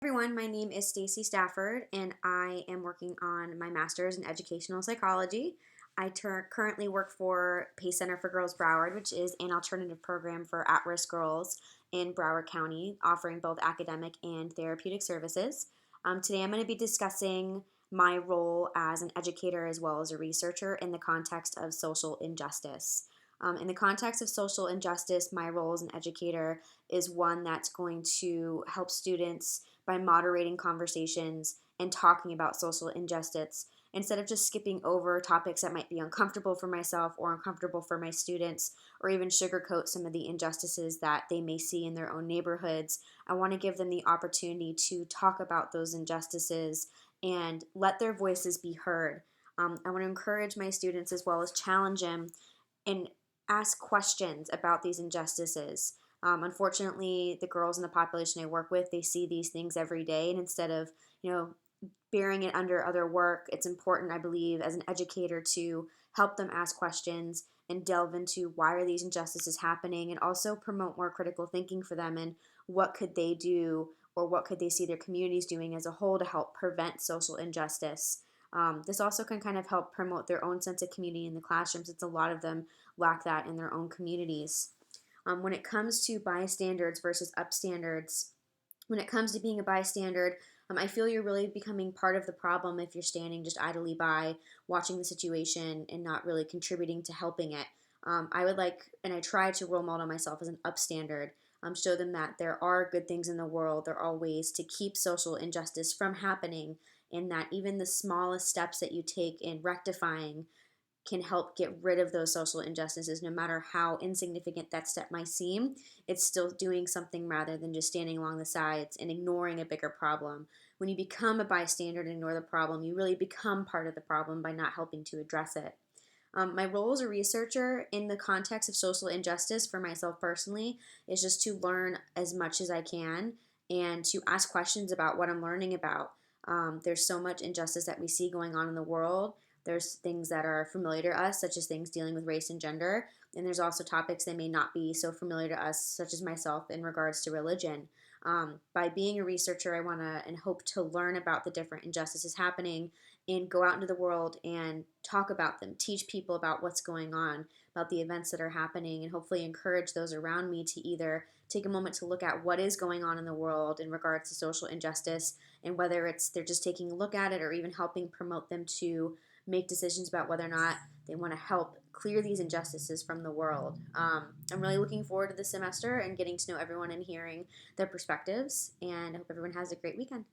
Everyone, my name is Stacy Stafford, and I am working on my master's in educational psychology. Currently work for PACE Center for Girls Broward, which is an alternative program for at-risk girls in Broward County, offering both academic and therapeutic services. Today, I'm going to be discussing my role as an educator as well as a researcher in the context of social injustice. In the context of social injustice, my role as an educator is one that's going to help students by moderating conversations and talking about social injustice instead of just skipping over topics that might be uncomfortable for myself or uncomfortable for my students, or even sugarcoat some of the injustices that they may see in their own neighborhoods. I want to give them the opportunity to talk about those injustices and let their voices be heard. I want to encourage my students as well as challenge them and ask questions about these injustices. Unfortunately, the girls in the population I work with, they see these things every day, and instead of, burying it under other work, it's important, I believe, as an educator to help them ask questions and delve into why are these injustices happening, and also promote more critical thinking for them and what could they do or what could they see their communities doing as a whole to help prevent social injustice. This also can kind of help promote their own sense of community in the classrooms, since a lot of them lack that in their own communities. When it comes to bystanders versus upstanders, when it comes to being a bystander, I feel you're really becoming part of the problem if you're standing just idly by, watching the situation and not really contributing to helping it. I would like, and I try to role model myself as an upstander, show them that there are good things in the world, there are ways to keep social injustice from happening, and that even the smallest steps that you take in rectifying can help get rid of those social injustices, no matter how insignificant that step might seem. It's still doing something rather than just standing along the sides and ignoring a bigger problem. When you become a bystander and ignore the problem, you really become part of the problem by not helping to address it. My role as a researcher in the context of social injustice for myself personally is just to learn as much as I can and to ask questions about what I'm learning about. There's so much injustice that we see going on in the world. There's things that are familiar to us, such as things dealing with race and gender, and there's also topics that may not be so familiar to us, such as myself, in regards to religion. By being a researcher, I want to and hope to learn about the different injustices happening and go out into the world and talk about them, teach people about what's going on, about the events that are happening, and hopefully encourage those around me to either take a moment to look at what is going on in the world in regards to social injustice, and whether it's they're just taking a look at it or even helping promote them to make decisions about whether or not they want to help clear these injustices from the world. I'm really looking forward to the semester and getting to know everyone and hearing their perspectives, and I hope everyone has a great weekend.